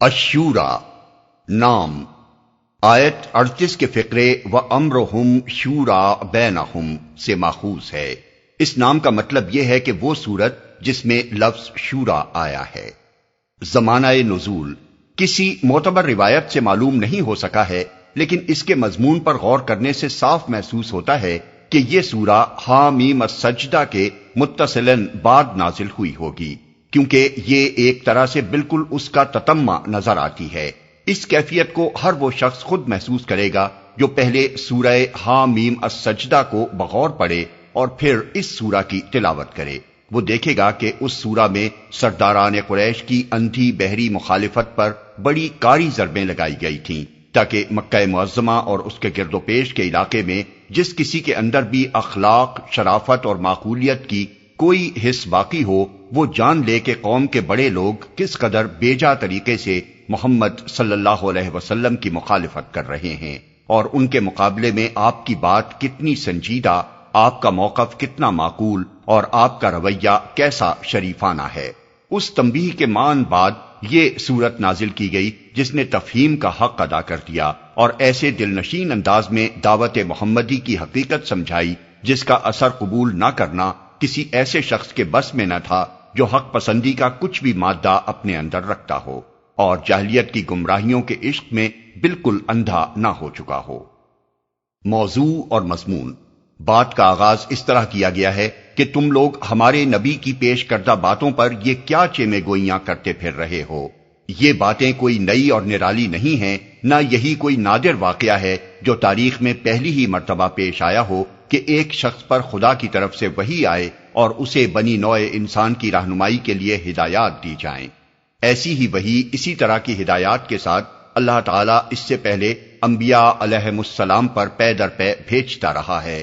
الشورى نام آیت 38 کے فقرے وَأَمْرُهُمْ شُورَىٰ بَيْنَهُمْ سے ماخوذ ہے۔ اس نام کا مطلب یہ ہے کہ وہ سورت جس میں لفظ شورا آیا ہے۔ زمانہ نزول کسی معتبر روایت سے معلوم نہیں ہو سکا ہے، لیکن اس کے مضمون پر غور کرنے سے صاف محسوس ہوتا ہے کہ یہ سورہ حامیم السجدہ کے متصلاً بعد نازل ہوئی ہوگی، کیونکہ یہ ایک طرح سے بالکل اس کا تتمہ نظر آتی ہے۔ اس کیفیت کو ہر وہ شخص خود محسوس کرے گا جو پہلے سورہ حامیم السجدہ کو بغور پڑھے اور پھر اس سورہ کی تلاوت کرے۔ وہ دیکھے گا کہ اس سورہ میں سرداران قریش کی اندھی بہری مخالفت پر بڑی کاری ضربیں لگائی گئی تھیں، تاکہ مکہ معظمہ اور اس کے گرد و پیش کے علاقے میں جس کسی کے اندر بھی اخلاق، شرافت اور معقولیت کی کوئی حص باقی ہو، وہ جان لے کہ قوم کے بڑے لوگ کس قدر بیجا طریقے سے محمد صلی اللہ علیہ وسلم کی مخالفت کر رہے ہیں، اور ان کے مقابلے میں آپ کی بات کتنی سنجیدہ، آپ کا موقف کتنا معقول اور آپ کا رویہ کیسا شریفانہ ہے۔ اس تنبیہ کے مان بعد یہ سورت نازل کی گئی جس نے تفہیم کا حق ادا کر دیا اور ایسے دلنشین انداز میں دعوت محمدی کی حقیقت سمجھائی جس کا اثر قبول نہ کرنا کسی ایسے شخص کے بس میں نہ تھا جو حق پسندی کا کچھ بھی مادہ اپنے اندر رکھتا ہو اور جاہلیت کی گمراہیوں کے عشق میں بالکل اندھا نہ ہو چکا ہو۔ موضوع اور مضمون بات کا آغاز اس طرح کیا گیا ہے کہ تم لوگ ہمارے نبی کی پیش کردہ باتوں پر یہ کیا چیمے گوئیاں کرتے پھر رہے ہو؟ یہ باتیں کوئی نئی اور نرالی نہیں ہیں، نہ یہی کوئی نادر واقعہ ہے جو تاریخ میں پہلی ہی مرتبہ پیش آیا ہو کہ ایک شخص پر خدا کی طرف سے وحی آئے اور اسے بنی نوع انسان کی رہنمائی کے لیے ہدایات دی جائیں۔ ایسی ہی وحی اسی طرح کی ہدایات کے ساتھ اللہ تعالیٰ اس سے پہلے انبیاء علیہم السلام پر پے در پے بھیجتا رہا ہے،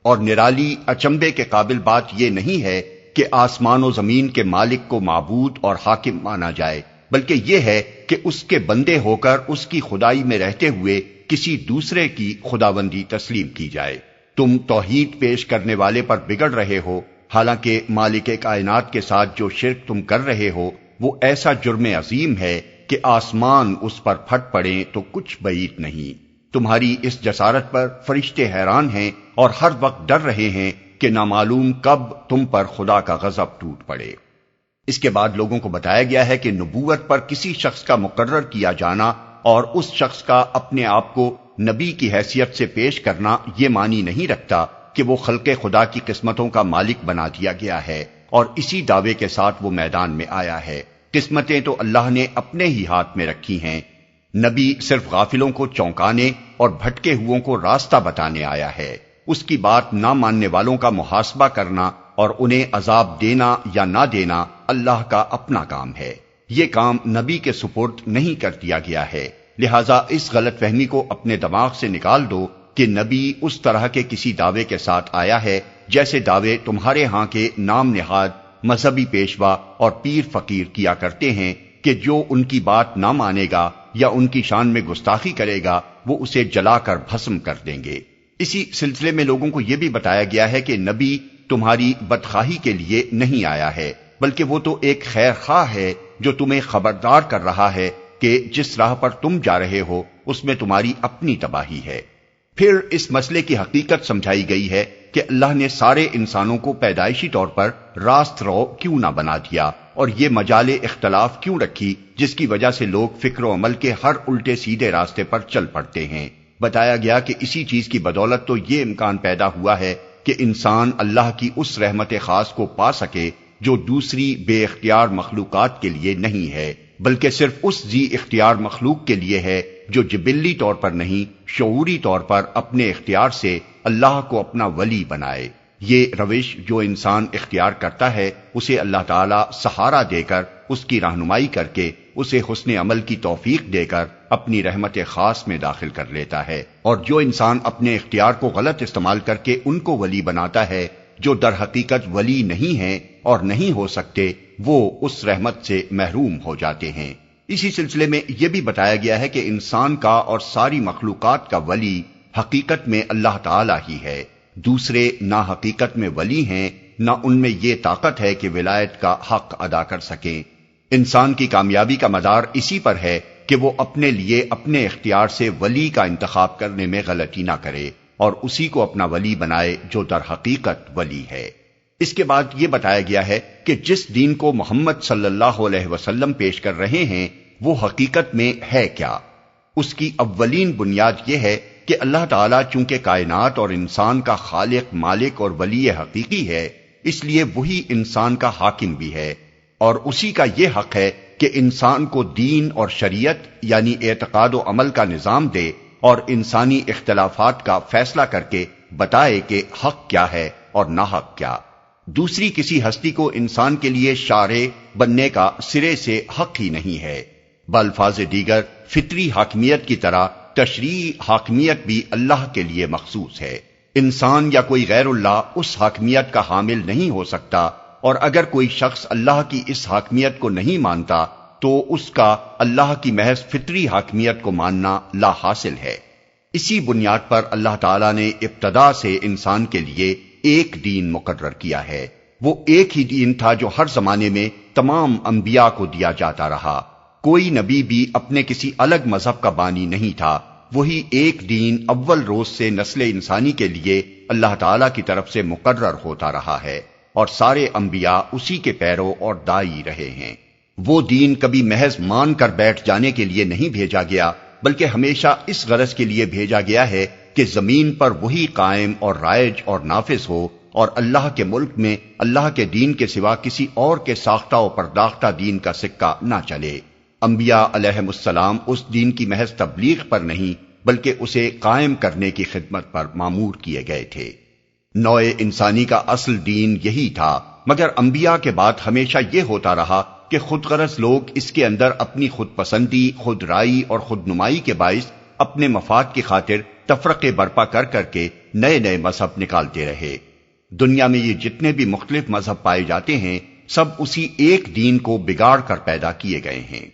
اور نرالی اچنبے کے قابل بات یہ نہیں ہے کہ آسمان و زمین کے مالک کو معبود اور حاکم مانا جائے، بلکہ یہ ہے کہ اس کے بندے ہو کر اس کی خدائی میں رہتے ہوئے کسی دوسرے کی خداوندی تسلیم کی جائے۔ تم توحید پیش کرنے والے پر بگڑ رہے ہو، حالانکہ مالک کائنات کے ساتھ جو شرک تم کر رہے ہو وہ ایسا جرم عظیم ہے کہ آسمان اس پر پھٹ پڑیں تو کچھ بعید نہیں۔ تمہاری اس جسارت پر فرشتے حیران ہیں اور ہر وقت ڈر رہے ہیں کہ نامعلوم کب تم پر خدا کا غضب ٹوٹ پڑے۔ اس کے بعد لوگوں کو بتایا گیا ہے کہ نبوت پر کسی شخص کا مقرر کیا جانا اور اس شخص کا اپنے آپ کو نبی کی حیثیت سے پیش کرنا یہ معنی نہیں رکھتا کہ وہ خلق خدا کی قسمتوں کا مالک بنا دیا گیا ہے، اور اسی دعوے کے ساتھ وہ میدان میں آیا ہے۔ قسمتیں تو اللہ نے اپنے ہی ہاتھ میں رکھی ہیں۔ نبی صرف غافلوں کو چونکانے اور بھٹکے ہوئوں کو راستہ بتانے آیا ہے۔ اس کی بات نہ ماننے والوں کا محاسبہ کرنا اور انہیں عذاب دینا یا نہ دینا اللہ کا اپنا کام ہے۔ یہ کام نبی کے سپرد نہیں کر دیا گیا ہے، لہذا اس غلط فہمی کو اپنے دماغ سے نکال دو کہ نبی اس طرح کے کسی دعوے کے ساتھ آیا ہے جیسے دعوے تمہارے ہاں کے نام نہاد مذہبی پیشوا اور پیر فقیر کیا کرتے ہیں کہ جو ان کی بات نہ مانے گا یا ان کی شان میں گستاخی کرے گا وہ اسے جلا کر بھسم کر دیں گے۔ اسی سلسلے میں لوگوں کو یہ بھی بتایا گیا ہے کہ نبی تمہاری بدخواہی کے لیے نہیں آیا ہے، بلکہ وہ تو ایک خیر خواہ ہے جو تمہیں خبردار کر رہا ہے کہ جس راہ پر تم جا رہے ہو اس میں تمہاری اپنی تباہی ہے۔ پھر اس مسئلے کی حقیقت سمجھائی گئی ہے کہ اللہ نے سارے انسانوں کو پیدائشی طور پر راست رو کیوں نہ بنا دیا اور یہ مجال اختلاف کیوں رکھی جس کی وجہ سے لوگ فکر و عمل کے ہر الٹے سیدھے راستے پر چل پڑتے ہیں۔ بتایا گیا کہ اسی چیز کی بدولت تو یہ امکان پیدا ہوا ہے کہ انسان اللہ کی اس رحمت خاص کو پا سکے جو دوسری بے اختیار مخلوقات کے لیے نہیں ہے، بلکہ صرف اس ذی اختیار مخلوق کے لیے ہے جو جبلی طور پر نہیں شعوری طور پر اپنے اختیار سے اللہ کو اپنا ولی بنائے۔ یہ روش جو انسان اختیار کرتا ہے اسے اللہ تعالی سہارا دے کر، اس کی رہنمائی کر کے، اسے حسن عمل کی توفیق دے کر اپنی رحمت خاص میں داخل کر لیتا ہے، اور جو انسان اپنے اختیار کو غلط استعمال کر کے ان کو ولی بناتا ہے جو در حقیقت ولی نہیں ہیں اور نہیں ہو سکتے، وہ اس رحمت سے محروم ہو جاتے ہیں۔ اسی سلسلے میں یہ بھی بتایا گیا ہے کہ انسان کا اور ساری مخلوقات کا ولی حقیقت میں اللہ تعالی ہی ہے، دوسرے نہ حقیقت میں ولی ہیں، نہ ان میں یہ طاقت ہے کہ ولایت کا حق ادا کر سکیں۔ انسان کی کامیابی کا مدار اسی پر ہے کہ وہ اپنے لیے اپنے اختیار سے ولی کا انتخاب کرنے میں غلطی نہ کرے اور اسی کو اپنا ولی بنائے جو در حقیقت ولی ہے۔ اس کے بعد یہ بتایا گیا ہے کہ جس دین کو محمد صلی اللہ علیہ وسلم پیش کر رہے ہیں وہ حقیقت میں ہے کیا۔ اس کی اولین بنیاد یہ ہے کہ اللہ تعالیٰ چونکہ کائنات اور انسان کا خالق، مالک اور ولی حقیقی ہے، اس لیے وہی انسان کا حاکم بھی ہے، اور اسی کا یہ حق ہے کہ انسان کو دین اور شریعت یعنی اعتقاد و عمل کا نظام دے اور انسانی اختلافات کا فیصلہ کر کے بتائے کہ حق کیا ہے اور ناحق کیا۔ دوسری کسی ہستی کو انسان کے لیے شارع بننے کا سرے سے حق ہی نہیں ہے۔ بالفاظ دیگر فطری حاکمیت کی طرح تشریعی حاکمیت بھی اللہ کے لیے مخصوص ہے۔ انسان یا کوئی غیر اللہ اس حاکمیت کا حامل نہیں ہو سکتا، اور اگر کوئی شخص اللہ کی اس حاکمیت کو نہیں مانتا تو اس کا اللہ کی محض فطری حاکمیت کو ماننا لا حاصل ہے۔ اسی بنیاد پر اللہ تعالیٰ نے ابتدا سے انسان کے لیے ایک دین مقرر کیا ہے۔ وہ ایک ہی دین تھا جو ہر زمانے میں تمام انبیاء کو دیا جاتا رہا۔ کوئی نبی بھی اپنے کسی الگ مذہب کا بانی نہیں تھا۔ وہی ایک دین اول روز سے نسل انسانی کے لیے اللہ تعالیٰ کی طرف سے مقرر ہوتا رہا ہے، اور سارے انبیاء اسی کے پیرو اور دائی رہے ہیں۔ وہ دین کبھی محض مان کر بیٹھ جانے کے لیے نہیں بھیجا گیا، بلکہ ہمیشہ اس غرض کے لیے بھیجا گیا ہے کہ زمین پر وہی قائم اور رائج اور نافذ ہو، اور اللہ کے ملک میں اللہ کے دین کے سوا کسی اور کے ساختہ و پرداختہ دین کا سکہ نہ چلے۔ انبیاء علیہم السلام اس دین کی محض تبلیغ پر نہیں بلکہ اسے قائم کرنے کی خدمت پر مامور کیے گئے تھے۔ نوع انسانی کا اصل دین یہی تھا، مگر انبیاء کے بعد ہمیشہ یہ ہوتا رہا کہ خود غرض لوگ اس کے اندر اپنی خود پسندی، خود رائی اور خود نمائی کے باعث اپنے مفاد کی خاطر تفرقے برپا کر کر کے نئے نئے مذہب نکالتے رہے۔ دنیا میں یہ جتنے بھی مختلف مذہب پائے جاتے ہیں سب اسی ایک دین کو بگاڑ کر پیدا کیے گئے ہیں۔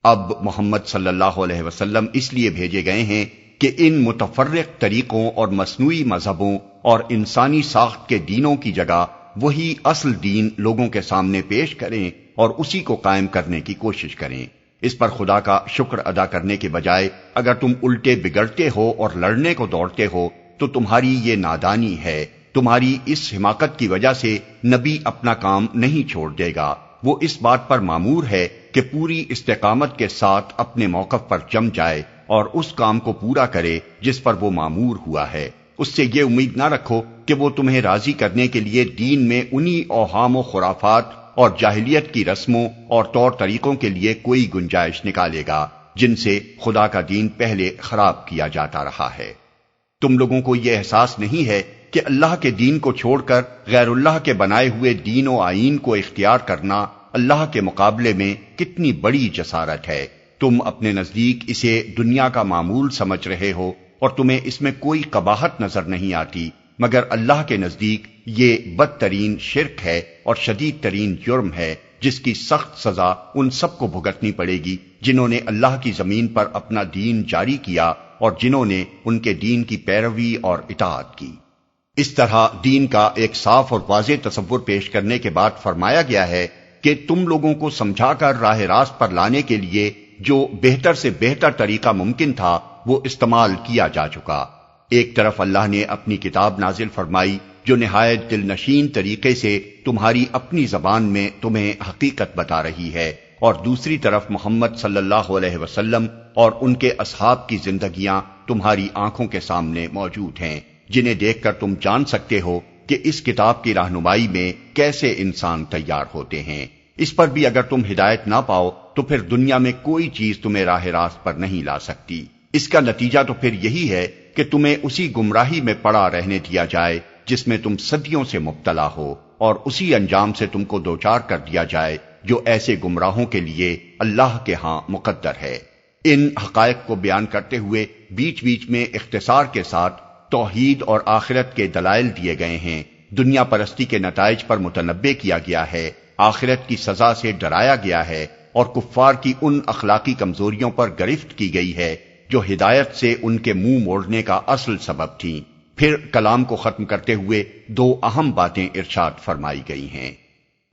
اب محمد صلی اللہ علیہ وسلم اس لیے بھیجے گئے ہیں کہ ان متفرق طریقوں اور مصنوعی مذہبوں اور انسانی ساخت کے دینوں کی جگہ وہی اصل دین لوگوں کے سامنے پیش کریں اور اسی کو قائم کرنے کی کوشش کریں۔ اس پر خدا کا شکر ادا کرنے کے بجائے اگر تم الٹے بگڑتے ہو اور لڑنے کو دوڑتے ہو تو تمہاری یہ نادانی ہے۔ تمہاری اس حماقت کی وجہ سے نبی اپنا کام نہیں چھوڑ دے گا۔ وہ اس بات پر مامور ہے کہ پوری استقامت کے ساتھ اپنے موقف پر جم جائے اور اس کام کو پورا کرے جس پر وہ مامور ہوا ہے۔ اس سے یہ امید نہ رکھو کہ وہ تمہیں راضی کرنے کے لیے دین میں انہی اوہام و خرافات اور جاہلیت کی رسموں اور طور طریقوں کے لیے کوئی گنجائش نکالے گا جن سے خدا کا دین پہلے خراب کیا جاتا رہا ہے۔ تم لوگوں کو یہ احساس نہیں ہے کہ اللہ کے دین کو چھوڑ کر غیر اللہ کے بنائے ہوئے دین و آئین کو اختیار کرنا اللہ کے مقابلے میں کتنی بڑی جسارت ہے۔ تم اپنے نزدیک اسے دنیا کا معمول سمجھ رہے ہو اور تمہیں اس میں کوئی قباحت نظر نہیں آتی، مگر اللہ کے نزدیک یہ بدترین شرک ہے اور شدید ترین جرم ہے جس کی سخت سزا ان سب کو بھگتنی پڑے گی جنہوں نے اللہ کی زمین پر اپنا دین جاری کیا اور جنہوں نے ان کے دین کی پیروی اور اطاعت کی۔ اس طرح دین کا ایک صاف اور واضح تصور پیش کرنے کے بعد فرمایا گیا ہے کہ تم لوگوں کو سمجھا کر راہ راست پر لانے کے لیے جو بہتر سے بہتر طریقہ ممکن تھا وہ استعمال کیا جا چکا۔ ایک طرف اللہ نے اپنی کتاب نازل فرمائی جو نہایت دل نشین طریقے سے تمہاری اپنی زبان میں تمہیں حقیقت بتا رہی ہے، اور دوسری طرف محمد صلی اللہ علیہ وسلم اور ان کے اصحاب کی زندگیاں تمہاری آنکھوں کے سامنے موجود ہیں، جنہیں دیکھ کر تم جان سکتے ہو کہ اس کتاب کی رہنمائی میں کیسے انسان تیار ہوتے ہیں۔ اس پر بھی اگر تم ہدایت نہ پاؤ تو پھر دنیا میں کوئی چیز تمہیں راہ راست پر نہیں لا سکتی۔ اس کا نتیجہ تو پھر یہی ہے کہ تمہیں اسی گمراہی میں پڑا رہنے دیا جائے جس میں تم صدیوں سے مبتلا ہو، اور اسی انجام سے تم کو دوچار کر دیا جائے جو ایسے گمراہوں کے لیے اللہ کے ہاں مقدر ہے۔ ان حقائق کو بیان کرتے ہوئے بیچ بیچ میں اختصار کے ساتھ توحید اور آخرت کے دلائل دیے گئے ہیں، دنیا پرستی کے نتائج پر متنبع کیا گیا ہے، آخرت کی سزا سے ڈرایا گیا ہے، اور کفار کی ان اخلاقی کمزوریوں پر گرفت کی گئی ہے جو ہدایت سے ان کے منہ موڑنے کا اصل سبب تھیں۔ پھر کلام کو ختم کرتے ہوئے دو اہم باتیں ارشاد فرمائی گئی ہیں۔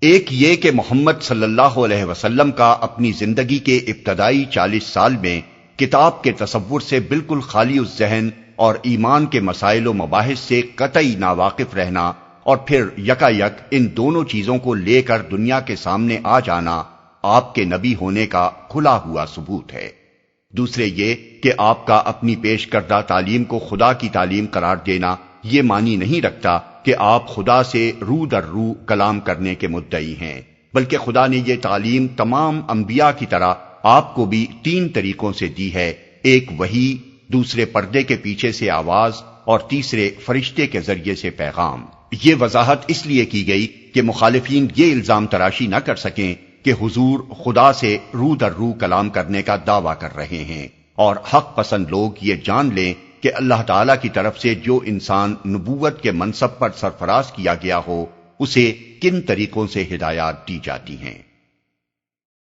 ایک یہ کہ محمد صلی اللہ علیہ وسلم کا اپنی زندگی کے ابتدائی 40 سال میں کتاب کے تصور سے بالکل خالی الذہن اور ایمان کے مسائل و مباحث سے قطعی ناواقف رہنا، اور پھر یکا یک ان دونوں چیزوں کو لے کر دنیا کے سامنے آ جانا آپ کے نبی ہونے کا کھلا ہوا ثبوت ہے۔ دوسرے یہ کہ آپ کا اپنی پیش کردہ تعلیم کو خدا کی تعلیم قرار دینا یہ معنی نہیں رکھتا کہ آپ خدا سے رو در رو کلام کرنے کے مدعی ہیں، بلکہ خدا نے یہ تعلیم تمام انبیاء کی طرح آپ کو بھی 3 طریقوں سے دی ہے، ایک وحی، دوسرے پردے کے پیچھے سے آواز، اور تیسرے فرشتے کے ذریعے سے پیغام۔ یہ وضاحت اس لیے کی گئی کہ مخالفین یہ الزام تراشی نہ کر سکیں کہ حضور خدا سے رو در رو کلام کرنے کا دعویٰ کر رہے ہیں، اور حق پسند لوگ یہ جان لیں کہ اللہ تعالیٰ کی طرف سے جو انسان نبوت کے منصب پر سرفراز کیا گیا ہو اسے کن طریقوں سے ہدایات دی جاتی ہیں۔